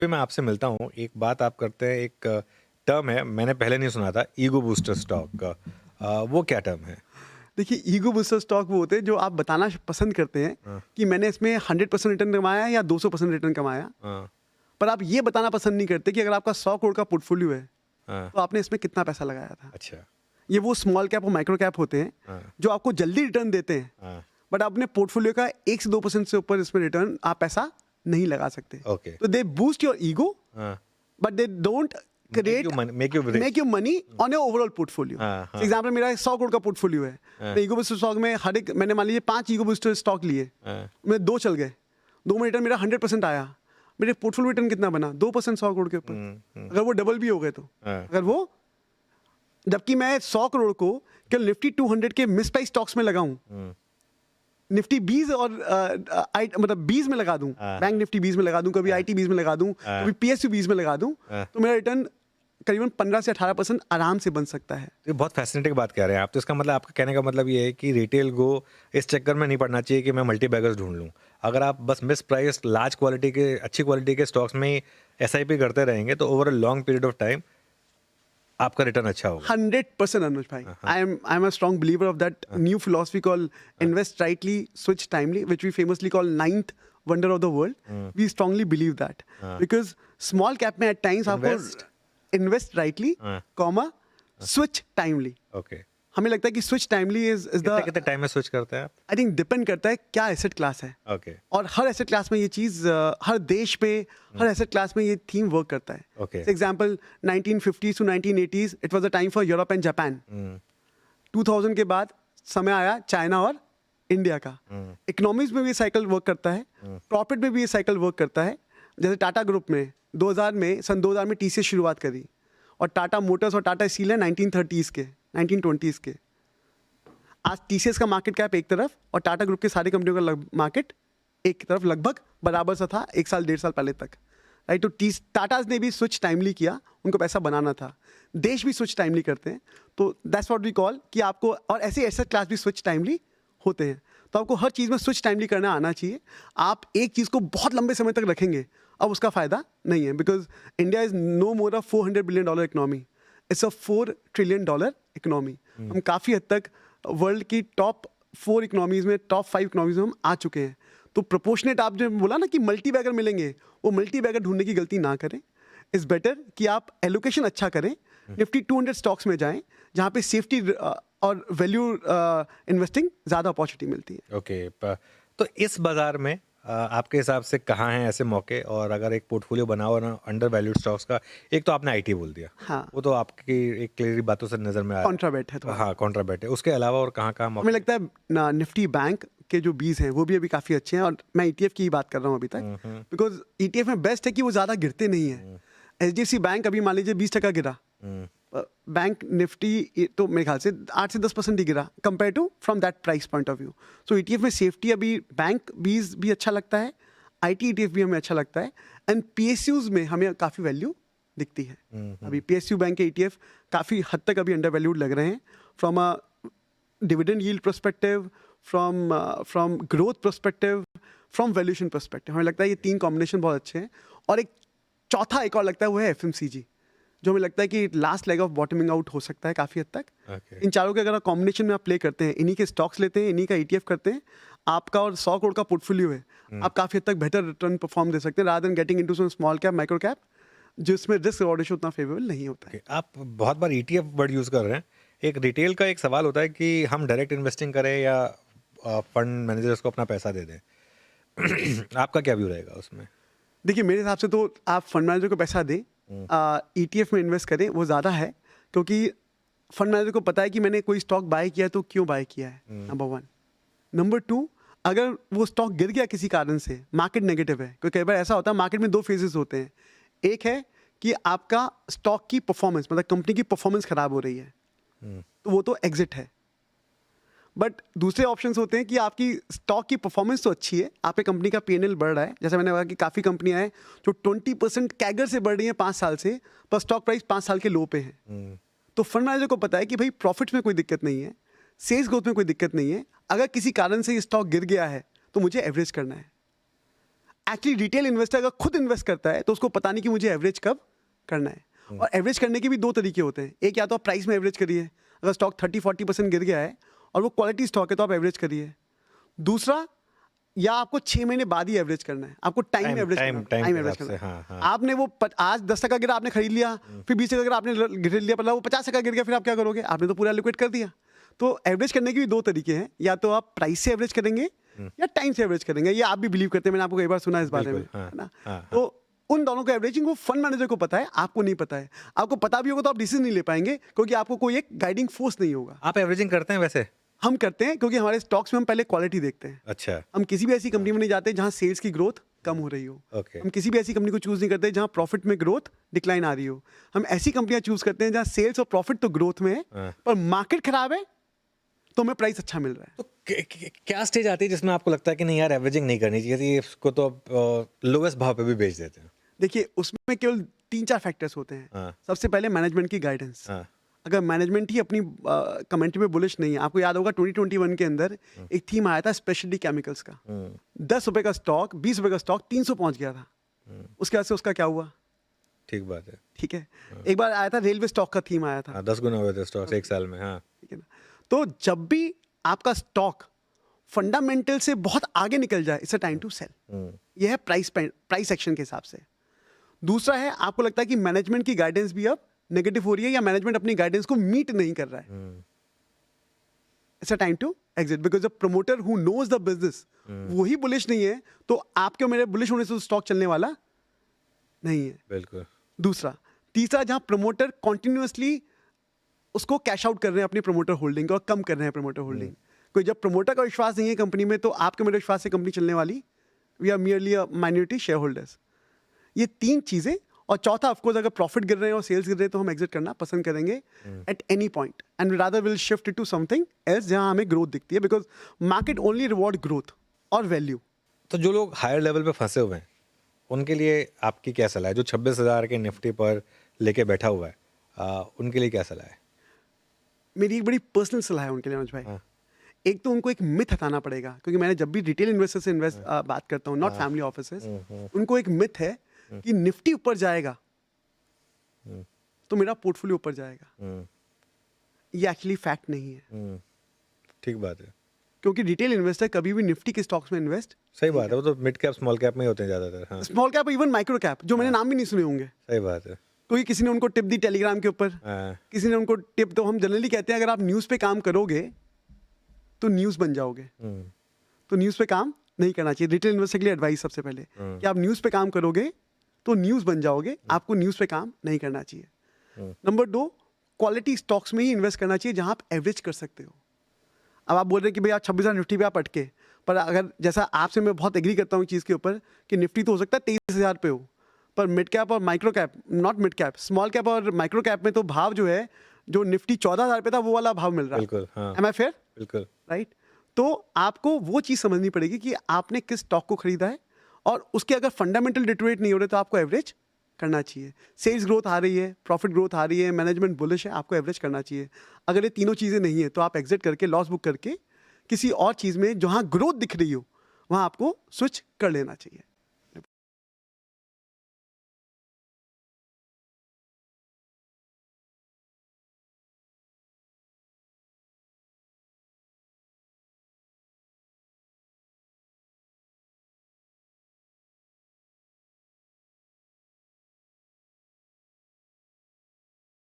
पे मैं आपसे मिलता हूँ, एक बात आप करते हैं, एक टर्म है, मैंने पहले नहीं सुना था, ईगो बूस्टर स्टॉक का। वो क्या टर्म है? देखिए, ईगो बूस्टर स्टॉक वो होते हैं जो आप बताना पसंद करते हैं हाँ, कि मैंने इसमें 100% रिटर्न कमाया है या 200% रिटर्न कमाया। हाँ, पर आप ये बताना पसंद नहीं करते कि अगर आपका 100 करोड़ का पोर्टफोलियो है, हाँ, तो आपने इसमें कितना पैसा लगाया था। अच्छा, ये वो स्मॉल कैप और माइक्रो कैप होते हैं हाँ, जो आपको जल्दी रिटर्न देते हैं, हाँ, बट अपने पोर्टफोलियो का 1 से 2% से ऊपर इसमें रिटर्न आप पैसा नहीं लगा सकते। ओके, तो दे बूस्ट योर ईगो, हाँ, but they don't make create you money make you make rich. You money on your overall portfolio. हाँ, हाँ, एग्जाम्पल, मेरा 100 करोड़ का पोर्टफोलियो है। हाँ, मैं ईगो बूस्टर स्टॉक में हर एक मैंने मान लीजिए 5 ईगो बूस्टर स्टॉक लिए, हाँ, मैं 2 चल गए, 2 में रिटर्न मेरा 100% आया। मेरे पोर्टफोलियो रिटर्न कितना बना? 2% 100 करोड़ के ऊपर। अगर वो डबल भी हो गए तो, हाँ, अगर वो, जबकि मैं 100 करोड़ को केवल निफ्टी 200 के मिस प्राइस स्टॉक्स में लगाऊं, हुँ, निफ्टी 20 और मतलब 20 में लगा दूं, हाँ, बैंक निफ्टी 20 में लगा दूं, कभी हाँ, आईटी 20 में लगा दूं, हाँ, कभी पीएसयू 20 में लगा दूं, हाँ। तो मेरा रिटर्न करीबन 15 से 18% आराम से बन सकता है। ये बहुत फैसिनेटिंग बात कह रहे हैं आप। तो इसका मतलब, आपका कहने का मतलब ये है कि रिटेल को इस चक्कर में नहीं पड़ना चाहिए कि मैं मल्टी बैगर्स ढूँढ लूँ। अगर आप बस मिस प्राइस लार्ज क्वालिटी के, अच्छी क्वालिटी के स्टॉक्स में ही एसआईपी करते रहेंगे, तो over a long period of time आपका रिटर्न अच्छा होगा। 100% Anuj bhai. हाँ, हाँ, I'm a strong believer of that हाँ, new philosophy called हाँ, invest rightly, switch timely, which we famously call ninth wonder of the world. Hmm, We strongly believe that हाँ, because small cap में at times आपको invest invest rightly, हाँ, comma, हाँ, switch timely. Okay. हमें लगता है कि switch timely is the, कितने-कितने टाइम में स्विच करते हैं आप? I think डिपेंड करता है क्या एसेट क्लास है, ओके, और हर एसेट क्लास में ये चीज़ हर देश में हुँ, हर एसेट क्लास में ये थीम वर्क करता है। Okay, for example, 1950s to 1980s it was a time for Europe and Japan. हुँ, 2000 के बाद समय आया चाइना और इंडिया का। हुँ, इकोनॉमीज में भी ये साइकिल वर्क करता है, हुँ, प्रॉफिट में भी ये साइकिल वर्क करता है। जैसे टाटा ग्रुप में 2000 में, सन 2000 में टीसीएस शुरुआत करी, और टाटा मोटर्स और टाटा स्टील है 1930s के, 1920s के। आज टीसीएस का मार्केट कैप एक तरफ और टाटा ग्रुप के सारी कंपनियों का मार्केट एक तरफ लगभग बराबर सा था एक साल 1.5 साल पहले तक, राइट। तो टाटाज ने भी स्विच टाइमली किया, उनको पैसा बनाना था। देश भी स्विच टाइमली करते हैं, तो दैट्स व्हाट वी कॉल कि आपको, और ऐसे एसेट क्लास भी स्विच टाइमली होते हैं। तो आपको हर चीज़ में स्विच टाइमली करना आना चाहिए। आप एक चीज़ को बहुत लंबे समय तक रखेंगे, अब उसका फ़ायदा नहीं है, because India is no more a $400 billion economy, it's a $4 trillion economy. हुँ, हम काफ़ी हद तक वर्ल्ड की टॉप 4 इकोनॉमीज़ में, टॉप 5 इकोनॉमीज़ में हम आ चुके हैं। तो प्रोपोर्शनेट, आप जो बोला ना कि मल्टी बैगर मिलेंगे, वो मल्टी बैगर ढूंढने की गलती ना करें। इज़ बेटर कि आप एलोकेशन अच्छा करें, हुँ, निफ्टी 200 स्टॉक्स में जाएं जहाँ पे सेफ्टी और वैल्यू इन्वेस्टिंग ज़्यादा अपॉर्चुनिटी मिलती है। ओके। तो इस बाज़ार में आपके हिसाब से कहाँ हैं ऐसे मौके? और अगर एक पोर्टफोलियो बना हो ना अंडर वैल्यूड स्टॉक्स का, एक तो आपने आईटी बोल दिया, हाँ, वो तो आपकी एक क्लियर बातों से नज़र में आ रहा कॉन्ट्राबेट है है। थोड़ा। हाँ, कॉन्ट्राबैट है। उसके अलावा और कहाँ-कहाँ हमें मौके? लगता है ना, निफ्टी बैंक के जो बीज हैं वो भी अभी काफ़ी अच्छे हैं, और मैं ईटीएफ की ही बात कर रहा हूँ अभी तक, हुँ, हुँ, बिकॉज ईटीएफ में बेस्ट है कि वो ज़्यादा गिरते नहीं है। हुँ, एचडीएफसी बैंक अभी मान लीजिए 20% गिरा, हुँ, बैंक निफ्टी तो मेरे ख्याल से 8 से 10% ही गिरा compare to from that price point of view. So ETF में सेफ्टी, अभी बैंक बीज भी अच्छा लगता है, आईटी ईटीएफ भी हमें अच्छा लगता है, एंड पीएसयूज में हमें काफ़ी वैल्यू दिखती है। हुँ, अभी हुँ, पीएसयू बैंक के ईटीएफ काफ़ी हद तक अभी अंडर वैल्यूड लग रहे हैं, from a dividend yield perspective, from growth perspective, from valuation perspective. हमें लगता है ये 3 कॉम्बिनेशन बहुत अच्छे हैं। और एक चौथा एक और लगता है, वो है एफएमसीजी, जो हमें लगता है कि last leg of bottoming out हो सकता है काफ़ी हद तक। ओके, इन चारों के अगर आप कॉम्बिनेशन में आप प्ले करते हैं, इन्हीं के स्टॉक्स लेते हैं, इन्हीं का ईटीएफ करते हैं, आपका और 100 करोड़ का पोर्टफोलियो है, हुँ, आप काफ़ी हद तक बेहतर रिटर्न परफॉर्म दे सकते हैं, rather than getting into some small cap, micro cap, जिसमें रिस्क रिवॉर्ड रेशियो उतना फेवरेबल नहीं होता है। ओके। आप बहुत बार ईटीएफ वर्ड यूज़ कर रहे हैं। एक रिटेल का एक सवाल होता है कि हम डायरेक्ट इन्वेस्टिंग करें या फंड मैनेजर्स को अपना पैसा दे दें। आपका क्या व्यू रहेगा उसमें? देखिए, मेरे हिसाब से तो आप फंड मैनेजर को पैसा दें, हुँ, ईटीएफ में इन्वेस्ट करें, वो ज़्यादा है, क्योंकि फंड मैनेजर को पता है कि मैंने कोई स्टॉक बाय किया है तो क्यों बाय किया है, हुँ, नंबर 1। नंबर 2, अगर वो स्टॉक गिर गया किसी कारण से, मार्केट नेगेटिव है, क्योंकि कई बार ऐसा होता है मार्केट में 2 फेजेस होते हैं। एक है कि आपका स्टॉक की परफॉर्मेंस, मतलब कंपनी की परफॉर्मेंस खराब हो रही है, हुँ, तो वो तो एग्जिट है। बट दूसरे ऑप्शंस होते हैं कि आपकी स्टॉक की परफॉर्मेंस तो अच्छी है, आपकी कंपनी का पीएनएल बढ़ रहा है, जैसे मैंने कहा कि काफ़ी कंपनियां हैं जो 20% कैगर से बढ़ रही हैं 5 साल से, पर स्टॉक प्राइस 5 साल के लो पे है। हुँ, तो फंड मैनेजर को पता है कि भाई प्रॉफिट्स में कोई दिक्कत नहीं है, सेल्स ग्रोथ में कोई दिक्कत नहीं है, अगर किसी कारण से ये स्टॉक गिर गया है तो मुझे एवरेज करना है। एक्चुअली रिटेल इन्वेस्टर अगर खुद इन्वेस्ट करता है तो उसको पता नहीं कि मुझे एवरेज कब करना है। और एवरेज करने के भी दो तरीके होते हैं। एक, या तो आप प्राइस में एवरेज करिए, अगर स्टॉक 30-40% गिर गया है और वो क्वालिटी स्टॉक है तो आप एवरेज करिए। दूसरा, या आपको 6 महीने बाद ही एवरेज करना है, आपको टाइम एवरेज करना है। हाँ। आपने वो आज 10 गिरा, आपने खरीद लिया, फिर 20 गिरा, आपने खरीद लिया, मतलब वो 50 गिर गया, फिर आप क्या करोगे? आपने तो पूरा लिक्विड कर दिया। तो एवरेज करने के भी दो तरीके हैं, या तो आप प्राइस से एवरेज करेंगे या टाइम से एवरेज करेंगे। ये आप भी बिलीव करते हैं, मैंने आपको कई बार सुना इस बारे में, है ना? तो उन दोनों को एवरेजिंग वो फंड मैनेजर को पता है, आपको नहीं पता है। आपको पता भी होगा तो आप डिसीजन नहीं ले पाएंगे, क्योंकि आपको कोई एक गाइडिंग फोर्स नहीं होगा। आप एवरेजिंग करते हैं वैसे? हम करते हैं, क्योंकि हमारे स्टॉक्स में हम पहले क्वालिटी देखते हैं। अच्छा। हम किसी भी ऐसी कंपनी में नहीं जाते जहां सेल्स की ग्रोथ कम हो रही हो। ओके। हम किसी भी ऐसी कंपनी को चूज नहीं करते जहां प्रॉफिट में ग्रोथ डिक्लाइन आ रही हो। हम ऐसी कंपनियां चूज करते हैं जहां सेल्स और प्रॉफिट तो ग्रोथ में है, पर मार्केट खराब है तो हमें प्राइस अच्छा मिल रहा है। तो क्या स्टेज आती है जिसमें आपको लगता है कि नहीं यार एवरेजिंग नहीं करनी चाहिए थी, इसको तो आप लोवेस्ट भाव पे भी बेच देते हैं? देखिए, उसमें केवल 3-4 फैक्टर्स होते हैं। सबसे पहले मैनेजमेंट की गाइडेंस। अगर मैनेजमेंट ही अपनी कमेंट्री में बुलिश नहीं है, आपको याद होगा 2021 के अंदर एक थीम आया था स्पेशलिटी केमिकल्स का। 10 रुपए का स्टॉक, 20 रुपए का स्टॉक 300 पहुंच गया था। उसके बाद से उसका क्या हुआ? ठीक बात है। ठीक है। एक बार आया था रेलवे स्टॉक का थीम आया था। 10 गुना हुए थे स्टॉक्स एक साल में। हाँ, ठीक है ना? तो जब भी आपका स्टॉक फंडामेंटल से बहुत आगे निकल जाए, it's a time to sell. यह है प्राइस एक्शन के हिसाब से। दूसरा है, आपको लगता है कि मैनेजमेंट की गाइडेंस भी अब नेगेटिव हो रही है, या मैनेजमेंट अपनी गाइडेंस को मीट नहीं कर रहा है, it's a time to exit. Because the promoter who knows the business वही बुलिश नहीं है, तो आपके और मेरे बुलिश होने से स्टॉक चलने वाला नहीं है। बिल्कुल। दूसरा। तीसरा, जहां प्रमोटर कॉन्टिन्यूसली उसको कैश आउट कर रहे हैं अपनी प्रमोटर होल्डिंग, और कम कर रहे हैं प्रमोटर होल्डिंग। कोई जब प्रमोटर का विश्वास नहीं है कंपनी में, तो आपके मेरे विश्वास से कंपनी चलने वाली, we are merely a minority share holders. ये 3 चीजें। और चौथा, ऑफकोर्स, अगर प्रॉफिट गिर रहे हैं और सेल्स गिर रहे हैं तो हम एग्जिट करना पसंद करेंगे at any point, and rather will shift to something else जहां हमें ग्रोथ दिखती है, because market only reward growth और वैल्यू। तो जो लोग हायर लेवल पे फंसे हुए हैं, उनके लिए आपकी क्या सलाह है? जो 26,000 के निफ्टी पर लेके बैठा हुआ है, उनके लिए क्या सलाह है? मेरी एक बड़ी पर्सनल सलाह है उनके लिए मनोज भाई। एक तो उनको एक मिथ हटाना पड़ेगा, क्योंकि मैंने जब भी रिटेल इन्वेस्टर से बात करता हूँ, नॉट फैमिली ऑफिसेस, उनको एक मिथ है कि निफ्टी ऊपर जाएगा तो मेरा पोर्टफोलियो ऊपर जाएगा। ये एक्चुअली फैक्ट नहीं है। ठीक बात है। क्योंकि रिटेल इन्वेस्टर कभी भी निफ्टी के स्टॉक्स में इन्वेस्ट, सही बात है, वो तो मिड कैप स्मॉल कैप में ही होते हैं ज्यादातर। हाँ, small cap, even micro cap, जो मैंने नाम भी नहीं सुने होंगे। सही बात है। क्योंकि किसी ने उनको टिप दी टेलीग्राम के ऊपर, किसी ने उनको टिप, तो हम जनरली कहते हैं अगर आप न्यूज़ पे काम करोगे तो न्यूज़ बन जाओगे। तो न्यूज़ पे काम नहीं करना चाहिए। रिटेल इन्वेस्टर के लिए एडवाइस सबसे पहले कि आप न्यूज़ पे काम करोगे तो न्यूज़ बन जाओगे, आपको न्यूज़ पे काम नहीं करना चाहिए। नंबर 2, क्वालिटी स्टॉक्स में ही इन्वेस्ट करना चाहिए जहां आप एवरेज कर सकते हो। अब आप बोल रहे हैं कि भाई आप 26,000 निफ्टी पे आप अटके, पर अगर जैसा आपसे मैं बहुत एग्री करता हूँ चीज़ के ऊपर कि निफ्टी तो हो सकता है 23,000 पे हो, पर मिड कैप और micro cap, not mid cap, small cap और माइक्रो कैप में तो भाव जो है, जो निफ्टी 14,000 पे था वो वाला भाव मिल रहा है। बिल्कुल। हाँ, एम आई फेयर? बिल्कुल। राइट। तो आपको वो चीज़ समझनी पड़ेगी कि आपने किस स्टॉक को खरीदा है, और उसके अगर फंडामेंटल डिटोरेट नहीं हो रहे तो आपको एवरेज करना चाहिए। सेल्स ग्रोथ आ रही है, प्रॉफिट ग्रोथ आ रही है, मैनेजमेंट बुलिश है, आपको एवरेज करना चाहिए। अगर ये तीनों चीज़ें नहीं है तो आप एग्जिट करके, लॉस बुक करके, किसी और चीज़ में जहाँ ग्रोथ दिख रही हो वहाँ आपको स्विच कर लेना चाहिए।